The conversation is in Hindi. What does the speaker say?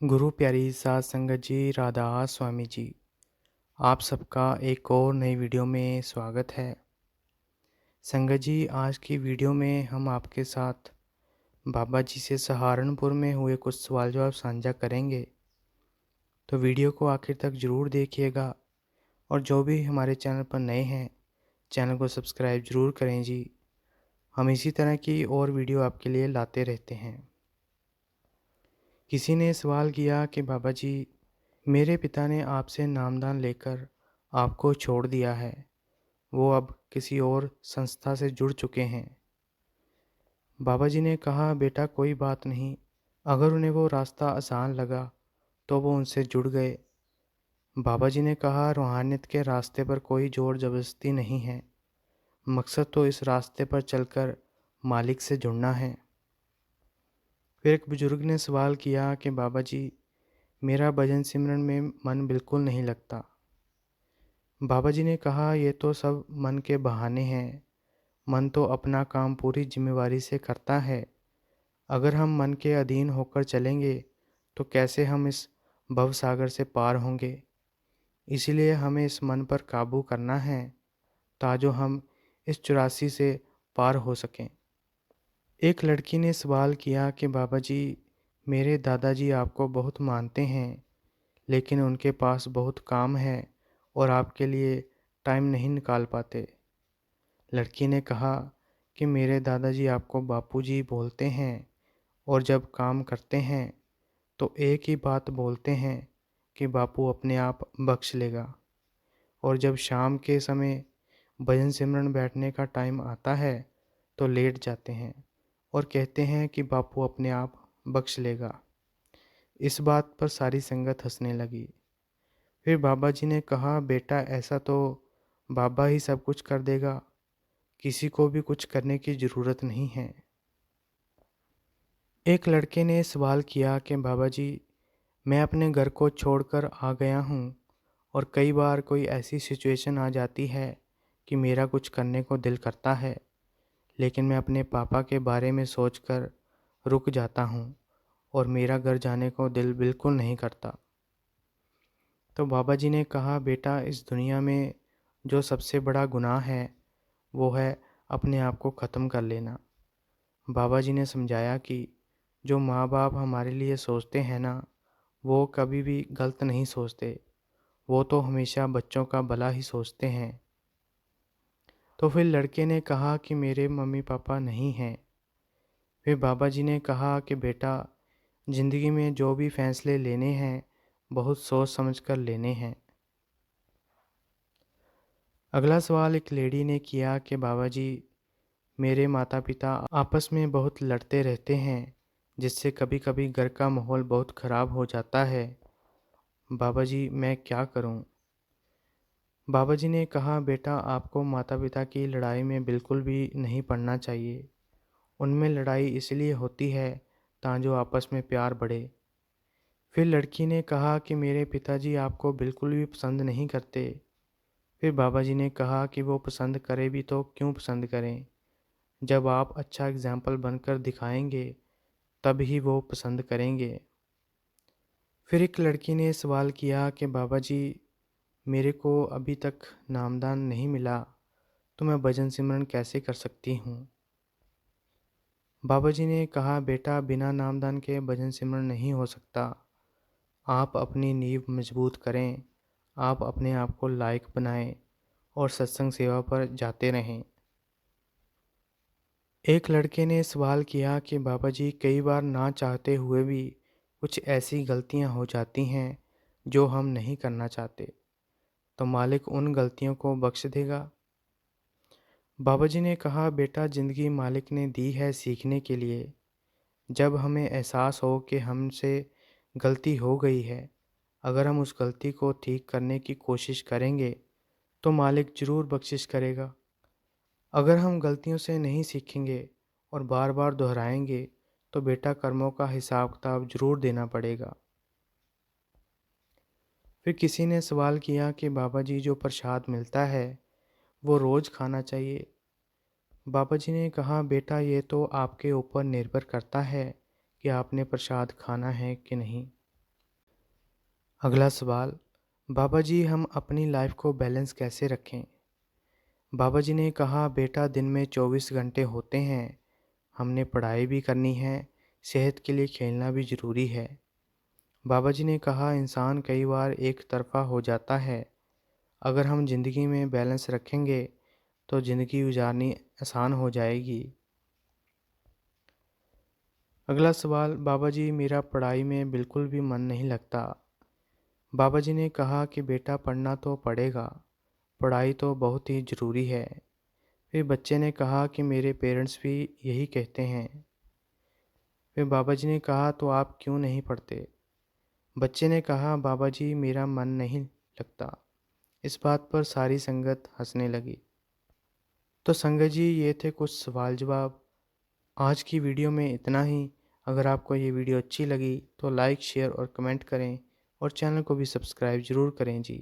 गुरु प्यारी साध संगत जी, राधा स्वामी जी, आप सबका एक और नई वीडियो में स्वागत है। संगत जी, आज की वीडियो में हम आपके साथ बाबा जी से सहारनपुर में हुए कुछ सवाल जवाब साझा करेंगे। तो वीडियो को आखिर तक ज़रूर देखिएगा और जो भी हमारे चैनल पर नए हैं, चैनल को सब्सक्राइब ज़रूर करें जी। हम इसी तरह की और वीडियो आपके लिए लाते रहते हैं। किसी ने सवाल किया कि बाबा जी, मेरे पिता ने आपसे नामदान लेकर आपको छोड़ दिया है। वो अब किसी और संस्था से जुड़ चुके हैं। बाबा जी ने कहा, बेटा कोई बात नहीं, अगर उन्हें वो रास्ता आसान लगा तो वो उनसे जुड़ गए। बाबा जी ने कहा, रूहानियत के रास्ते पर कोई ज़ोर ज़बरदस्ती नहीं है, मकसद तो इस रास्ते पर चलकर मालिक से जुड़ना है। फिर एक बुजुर्ग ने सवाल किया कि बाबा जी, मेरा भजन सिमरन में मन बिल्कुल नहीं लगता। बाबा जी ने कहा, ये तो सब मन के बहाने हैं। मन तो अपना काम पूरी जिम्मेवारी से करता है। अगर हम मन के अधीन होकर चलेंगे तो कैसे हम इस भवसागर से पार होंगे। इसीलिए हमें इस मन पर काबू करना है ताजो हम इस 84 से पार हो सकें। एक लड़की ने सवाल किया कि बाबा जी, मेरे दादाजी आपको बहुत मानते हैं, लेकिन उनके पास बहुत काम है और आपके लिए टाइम नहीं निकाल पाते। लड़की ने कहा कि मेरे दादाजी आपको बापूजी बोलते हैं और जब काम करते हैं तो एक ही बात बोलते हैं कि बापू अपने आप बख्श लेगा, और जब शाम के समय भजन सिमरन बैठने का टाइम आता है तो लेट जाते हैं और कहते हैं कि बापू अपने आप बख्श लेगा। इस बात पर सारी संगत हंसने लगी। फिर बाबा जी ने कहा, बेटा ऐसा तो बाबा ही सब कुछ कर देगा, किसी को भी कुछ करने की ज़रूरत नहीं है। एक लड़के ने सवाल किया कि बाबा जी, मैं अपने घर को छोड़कर आ गया हूँ और कई बार कोई ऐसी सिचुएशन आ जाती है कि मेरा कुछ करने को दिल करता है, लेकिन मैं अपने पापा के बारे में सोचकर रुक जाता हूँ और मेरा घर जाने को दिल बिल्कुल नहीं करता। तो बाबा जी ने कहा, बेटा इस दुनिया में जो सबसे बड़ा गुनाह है वो है अपने आप को ख़त्म कर लेना। बाबा जी ने समझाया कि जो माँ बाप हमारे लिए सोचते हैं ना, वो कभी भी गलत नहीं सोचते, वो तो हमेशा बच्चों का भला ही सोचते हैं। तो फिर लड़के ने कहा कि मेरे मम्मी पापा नहीं हैं। फिर बाबा जी ने कहा कि बेटा, ज़िंदगी में जो भी फैसले लेने हैं बहुत सोच समझ कर लेने हैं। अगला सवाल एक लेडी ने किया कि बाबा जी, मेरे माता पिता आपस में बहुत लड़ते रहते हैं, जिससे कभी कभी घर का माहौल बहुत ख़राब हो जाता है। बाबा जी, मैं क्या करूं? बाबा जी ने कहा, बेटा आपको माता पिता की लड़ाई में बिल्कुल भी नहीं पड़ना चाहिए। उनमें लड़ाई इसलिए होती है ताकि आपस में प्यार बढ़े। फिर लड़की ने कहा कि मेरे पिताजी आपको बिल्कुल भी पसंद नहीं करते। फिर बाबा जी ने कहा कि वो पसंद करे भी तो क्यों पसंद करें, जब आप अच्छा एग्जाम्पल बनकर दिखाएंगे तब ही वो पसंद करेंगे। फिर एक लड़की ने सवाल किया कि बाबा जी, मेरे को अभी तक नामदान नहीं मिला, तो मैं भजन सिमरन कैसे कर सकती हूँ? बाबा जी ने कहा, बेटा बिना नामदान के भजन सिमरन नहीं हो सकता। आप अपनी नींव मजबूत करें, आप अपने आप को लायक बनाएं और सत्संग सेवा पर जाते रहें। एक लड़के ने सवाल किया कि बाबा जी, कई बार ना चाहते हुए भी कुछ ऐसी गलतियां हो जाती हैं जो हम नहीं करना चाहते, तो मालिक उन गलतियों को बख्श देगा? बाबा जी ने कहा, बेटा ज़िंदगी मालिक ने दी है सीखने के लिए। जब हमें एहसास हो कि हमसे गलती हो गई है, अगर हम उस गलती को ठीक करने की कोशिश करेंगे तो मालिक ज़रूर बख्शिश करेगा। अगर हम गलतियों से नहीं सीखेंगे और बार बार दोहराएंगे तो बेटा कर्मों का हिसाब किताब ज़रूर देना पड़ेगा। फिर किसी ने सवाल किया कि बाबा जी, जो प्रसाद मिलता है वो रोज़ खाना चाहिए? बाबा जी ने कहा, बेटा ये तो आपके ऊपर निर्भर करता है कि आपने प्रसाद खाना है कि नहीं। अगला सवाल, बाबा जी हम अपनी लाइफ को बैलेंस कैसे रखें? बाबा जी ने कहा, बेटा दिन में 24 घंटे होते हैं। हमने पढ़ाई भी करनी है, सेहत के लिए खेलना भी ज़रूरी है। बाबा जी ने कहा, इंसान कई बार एक तरफ़ा हो जाता है। अगर हम ज़िंदगी में बैलेंस रखेंगे तो ज़िंदगी गुजारनी आसान हो जाएगी। अगला सवाल, बाबा जी मेरा पढ़ाई में बिल्कुल भी मन नहीं लगता। बाबा जी ने कहा कि बेटा पढ़ना तो पड़ेगा, पढ़ाई तो बहुत ही ज़रूरी है। फिर बच्चे ने कहा कि मेरे पेरेंट्स भी यही कहते हैं। फिर बाबा जी ने कहा, तो आप क्यों नहीं पढ़ते? बच्चे ने कहा, बाबा जी मेरा मन नहीं लगता। इस बात पर सारी संगत हंसने लगी। तो संगत जी, ये थे कुछ सवाल जवाब। आज की वीडियो में इतना ही। अगर आपको ये वीडियो अच्छी लगी तो लाइक शेयर और कमेंट करें और चैनल को भी सब्सक्राइब ज़रूर करें जी।